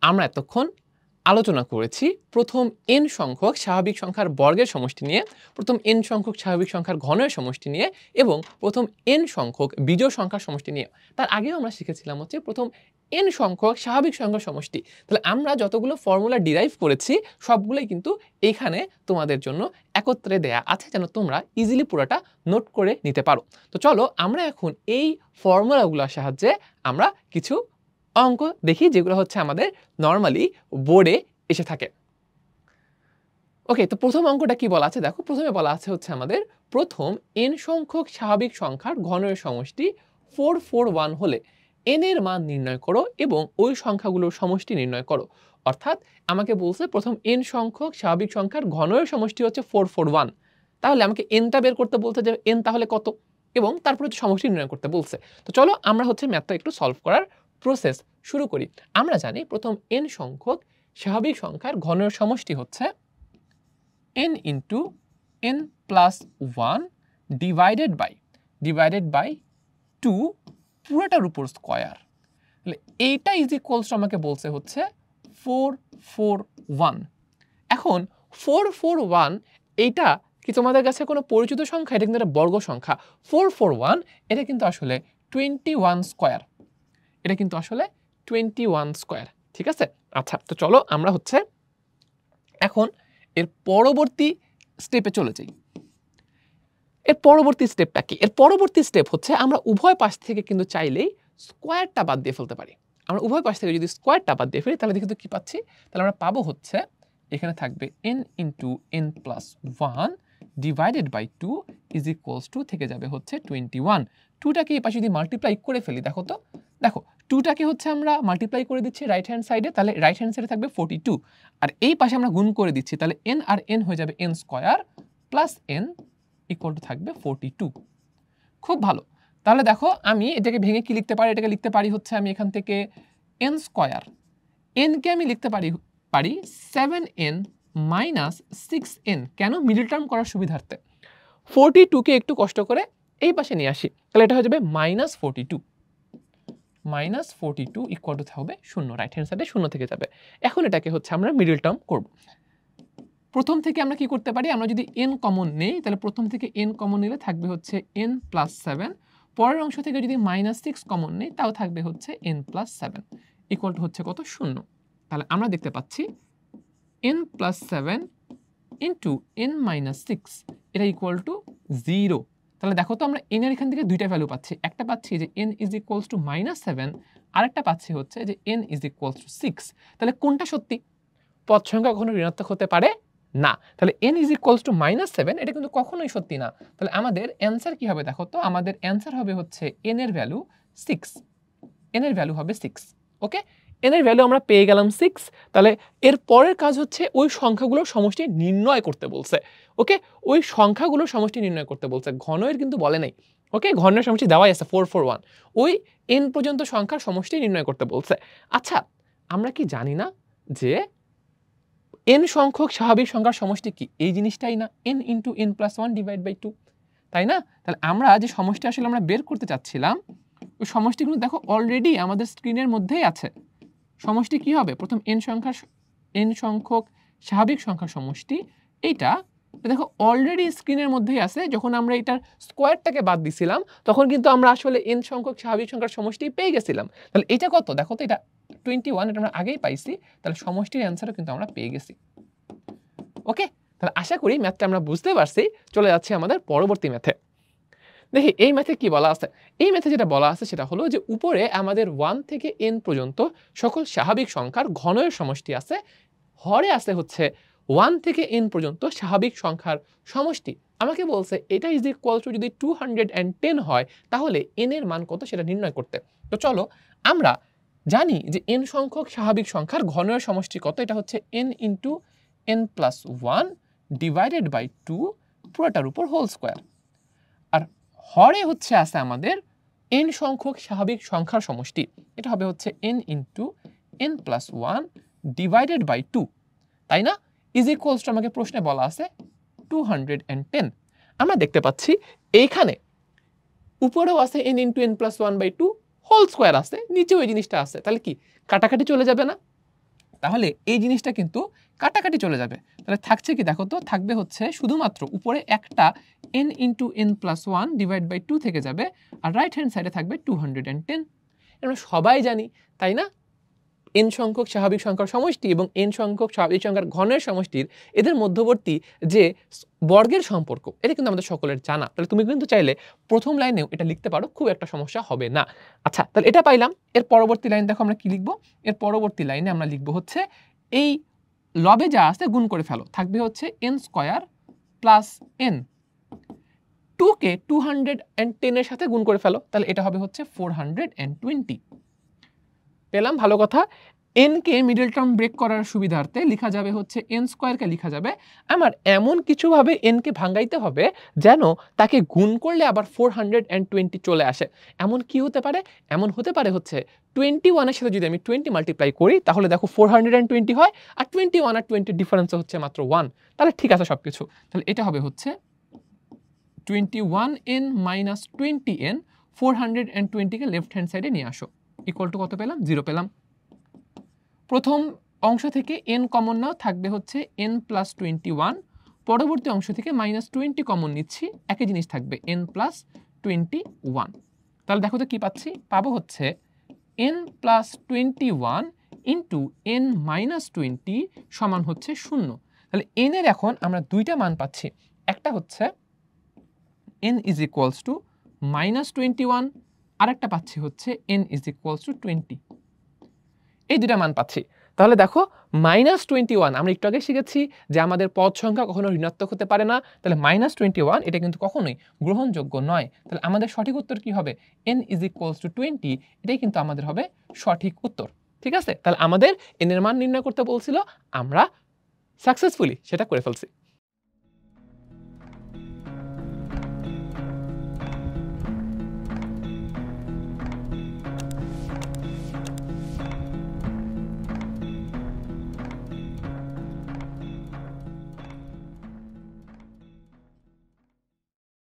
আমরা এতক্ষণ আলোচনা করেছি প্রথম n সংখ্যক স্বাভাবিক সংখ্যার বর্গের সমষ্টি নিয়ে, প্রথম n সংখ্যক স্বাভাবিক সংখ্যার ঘনের সমষ্টি নিয়ে এবং প্রথম n সংখ্যক বিজোড় সংখ্যার সমষ্টি নিয়ে। তার আগেও আমরা শিখেছিলাম হচ্ছে প্রথম n সংখ্যক স্বাভাবিক সংখ্যার সমষ্টি। তাহলে আমরা যতগুলো ফর্মুলা ডিরাইভ করেছি সবগুলোই কিন্তু এইখানে তোমাদের জন্য একত্রে দেয়া আছে, যেন তোমরা ইজিলি পুরোটা নোট করে নিতে পারো। তো চলো আমরা এখন এই ফর্মুলাগুলোর সাহায্যে আমরা কিছু অঙ্ক দেখি, যেগুলো হচ্ছে আমাদের নর্মালি বোর্ডে এসে থাকে। ওকে, তো প্রথম অঙ্কটা কি বলা আছে দেখো। প্রথমে বলা আছে হচ্ছে আমাদের প্রথম n সংখ্যক স্বাভাবিক সংখ্যার ঘনের সমষ্টি 441 হলে n এর মান নির্ণয় করো এবং ওই সংখ্যাগুলোর সমষ্টি নির্ণয় করো। অর্থাৎ আমাকে বলছে প্রথম n সংখ্যক স্বাভাবিক সংখ্যার ঘনের সমষ্টি হচ্ছে 441, তাহলে আমাকে nটা বের করতে বলছে যে n তাহলে কত, এবং তারপর হচ্ছে সমষ্টি নির্ণয় করতে বলছে। তো চলো আমরা হচ্ছে ম্যাথটা একটু সলভ করার প্রসেস শুরু করি। আমরা জানি প্রথম n সংখ্যক স্বাভাবিক সংখ্যার ঘনের সমষ্টি হচ্ছে n into n plus 1 divided by 2 পুরোটার উপর স্কয়ার। তাহলে এইটা ইজ ইকুয়ালস টু আমাকে বলছে হচ্ছে 441। এখন 441 এইটা কি তোমাদের কাছে কোনো পরিচিত সংখ্যা? এটা কিন্তু একটা বর্গ সংখ্যা। 441 এটা কিন্তু আসলে 21 স্কয়ার, এটা কিন্তু আসলে 21 স্কয়ার, ঠিক আছে? আচ্ছা, তো চলো আমরা হচ্ছে এখন এর পরবর্তী স্টেপে চলে যাই। এর পরবর্তী স্টেপটা কি? এর পরবর্তী স্টেপ হচ্ছে আমরা উভয় পাশ থেকে কিন্তু চাইলেই স্কয়ারটা বাদ দিয়ে ফেলতে পারি। আমরা উভয় পাশ থেকে যদি স্কয়ারটা বাদ দিয়ে ফেলি তাহলে দেখি তো কি পাচ্ছি। তাহলে আমরা পাবো হচ্ছে এখানে থাকবে n into n plus 1 divided by 2 is equals to থেকে যাবে হচ্ছে 21। 2টাকে এই পাশে যদি মাল্টিপ্লাই করে ফেলি, দেখো তো, দেখো 2টাকে হচ্ছে আমরা মাল্টিপ্লাই করে দিচ্ছি রাইট হ্যান্ড সাইডে, তাহলে রাইট হ্যান্ড সাইডে থাকবে 42, আর এই পাশে আমরা গুণ করে দিচ্ছি, তাহলে n আর n হয়ে যাবে n square plus n equal to থাকবে 42। খুব ভালো। তাহলে দেখো আমি এটাকে ভেঙে কি লিখতে পারি? এটাকে লিখতে পারি হচ্ছে আমি এখান থেকে n স্কয়ার, n কে আমি লিখতে পারি 7n মাইনাস 6n। কেন? মিডল টার্ম করার সুবিধার্থে। 42 কে একটু কষ্ট করে এই পাশে নিয়ে আসি, তাহলে এটা হয়ে যাবে মাইনাস 42 ইকুয়াল টু হবে 0, রাইট হ্যান্ড সাইডে 0 থেকে যাবে। এখন এটাকে হচ্ছে আমরা মিডল টার্ম করব। প্রথম থেকে আমরা কি করতে পারি? আমরা যদি n কমন নেই তাহলে প্রথম থেকে n কমন নিলে থাকবে হচ্ছে n প্লাস 7, পরের অংশ থেকে যদি মাইনাস 6 কমন নেই তাও থাকবে হচ্ছে n প্লাস 7 ইকুয়াল টু হচ্ছে কত? 0। তাহলে আমরা দেখতে পাচ্ছি n plus 7 into n minus 6 এটা ইকুয়াল টু 0। তাহলে দেখো তো আমরা n এর এখান থেকে দুইটা ভ্যালু পাচ্ছি, একটা পাচ্ছি যে n is equals two minus 7, আর একটা পাচ্ছি হচ্ছে যে n ইজ ইকুয়ালস টু 6। তাহলে কোনটা সত্যি? পদ সংখ্যা কখনো ঋণাত্মক হতে পারে না। তাহলে n is equals two minus 7 এটা কিন্তু কখনোই সত্যি না। তাহলে আমাদের অ্যান্সার কি হবে? দেখো তো, আমাদের অ্যান্সার হবে হচ্ছে n এর ভ্যালু 6, n এর ভ্যালু হবে 6। ওকে, n এর ভ্যালু আমরা পেয়ে গেলাম 6। তাহলে এর পরের কাজ হচ্ছে ওই সংখ্যাগুলোর সমষ্টি নির্ণয় করতে বলছে। ওকে, ওই সংখ্যাগুলোর সমষ্টি নির্ণয় করতে বলছে, ঘনের কিন্তু বলে নাই। ওকে, ঘনের সমষ্টি দেওয়াই আছে 441, ওই n পর্যন্ত সংখ্যার সমষ্টি নির্ণয় করতে বলছে। আচ্ছা, আমরা কি জানি না যে n সংখ্যক স্বাভাবিক সংখ্যার সমষ্টি কি? এই জিনিসটাই না, n into n plus 1 divide by 2, তাই না? তাহলে আমরা যে সমষ্টি আসলে আমরা বের করতে চাচ্ছিলাম ওই সমষ্টিগুলো দেখো অলরেডি আমাদের স্ক্রিনের মধ্যেই আছে। সমষ্টি কি হবে? প্রথম n সংখ্যক স্বাভাবিক সংখ্যার সমষ্টি এইটা দেখো অলরেডি স্ক্রিনের মধ্যেই আছে। যখন আমরা এটার স্কোয়ারটাকে বাদ দিছিলাম তখন কিন্তু আমরা আসলে n সংখ্যক স্বাভাবিক সংখ্যার সমষ্টি পেয়ে গেছিলাম। তাহলে এটা কত? দেখো তো, এটা 21, এটা আমরা আগেই পাইছি। তাহলে সমষ্টির অ্যান্সারও কিন্তু আমরা পেয়ে গেছি। ওকে, তাহলে আশা করি ম্যাথটা আমরা বুঝতে পারছি। চলে যাচ্ছি আমাদের পরবর্তী ম্যাথে। দেখি এই ম্যাথে কি বলা আছে। এই ম্যাথে যেটা বলা আছে সেটা হলো যে উপরে আমাদের 1 থেকে n পর্যন্ত সকল স্বাভাবিক সংখ্যার ঘনের সমষ্টি আছে, হরে আছে হচ্ছে 1 থেকে n পর্যন্ত স্বাভাবিক সংখ্যার সমষ্টি। আমাকে বলছে এটা ইজ ইকুয়াল টু যদি 210 হয় তাহলে n এর মান কত সেটা নির্ণয় করতে। তো চলো আমরা জানি যে n সংখ্যক স্বাভাবিক সংখ্যার ঘনের সমষ্টি কত? এটা হচ্ছে n into n plus 1 divided by 2 পুরোটার উপর হোল স্কোয়ার। আর হরে হচ্ছে আছে আমাদের n সংখ্যক স্বাভাবিক সংখ্যার সমষ্টি, এটা হবে হচ্ছে n into n plus 1 divided by 2, তাই না? ইজ ইকুয়ালস টু আমাকে প্রশ্নে বলা আছে 210। আমরা দেখতে পাচ্ছি এইখানে উপরেও আছে n into n plus 1 by 2 whole square আছে, নিচেও এই জিনিসটা আছে। তাহলে কি কাটাকাটি চলে যাবে না? তাহলে এই জিনিসটা কিন্তু কাটাকাটি চলে যাবে। তাহলে থাকছে কি দেখো তো, থাকবে হচ্ছে শুধুমাত্র উপরে একটা n into n plus 1 divide by 2 থেকে যাবে, আর রাইট হ্যান্ড সাইডে থাকবে 210। আমরা সবাই জানি তাই না, n সংখ্যক স্বাভাবিক সংখ্যার সমষ্টি এবং n সংখ্যক স্বাভাবিক সংখ্যার ঘনের সমষ্টির এদের মধ্যবর্তী যে বর্গের সম্পর্ক, এটা কিন্তু আমাদের সকলের জানা। তাহলে তুমি কিন্তু চাইলে প্রথম লাইনেও এটা লিখতে পারো, খুব একটা সমস্যা হবে না। আচ্ছা, তাহলে এটা পাইলাম। এর পরবর্তী লাইন দেখো আমরা কি লিখবো। এর পরবর্তী লাইনে আমরা লিখবো হচ্ছে এই লবে যা আছে গুণ করে ফেলো, থাকবে হচ্ছে n স্কয়ার প্লাস n, 2 কে 210 এর সাথে গুণ করে ফেলো, তাহলে এটা হবে হচ্ছে 420। পেলাম, ভালো কথা। n কে মিডল টার্ম ব্রেক করার সুবিধার্থে লেখা যাবে হচ্ছে n স্কয়ারকে লেখা যাবে আমার এমন কিছুভাবে n কে ভাঙাইতে হবে যেন তাকে গুণ করলে আবার 420 চলে আসে। এমন কি হতে পারে? এমন হতে পারে হচ্ছে 21 এর সাথে যদি আমি 20 মাল্টিপ্লাই করি তাহলে দেখো 420 হয়, আর 21 আর 20 ডিফারেন্স হচ্ছে মাত্র 1। তাহলে ঠিক আছে সবকিছু। তাহলে এটা হবে হচ্ছে 21n মাইনাস 20n, 420 কে লেফট হ্যান্ড সাইডে নিয়ে আসো, ইকুয়াল টু কত পেলাম? 0 পেলাম। প্রথম অংশ থেকে n কমন নাও, থাকবে হচ্ছে n প্লাস 21। পরবর্তী অংশ থেকে মাইনাস 20 কমন নিচ্ছি, একই জিনিস থাকবে n প্লাস 21। তাহলে দেখো তো কি পাচ্ছি, পাবো হচ্ছে n plus 21 into n minus 20 সমান হচ্ছে 0। তাহলে n এর এখন আমরা দুইটা মান পাচ্ছি, একটা হচ্ছে n is equals two minus 21, আর একটা পাচ্ছি হচ্ছে n ইজ ইকুয়ালস টু 20। এই দুটা মান পাচ্ছি। তাহলে দেখো -21 আমরা একটু আগে শিখেছি যে আমাদের পদ সংখ্যা কখনো ঋণাত্মক হতে পারে না, তাহলে -21 এটা কিন্তু কখনোই গ্রহণযোগ্য নয়। তাহলে আমাদের সঠিক উত্তর কি হবে? n ইজ ইকুয়ালস টু 20, এটাই কিন্তু আমাদের হবে সঠিক উত্তর। ঠিক আছে, তাহলে আমাদের n এর মান নির্ণয় করতে বলছিল, আমরা সাকসেসফুলি সেটা করে ফেলছি।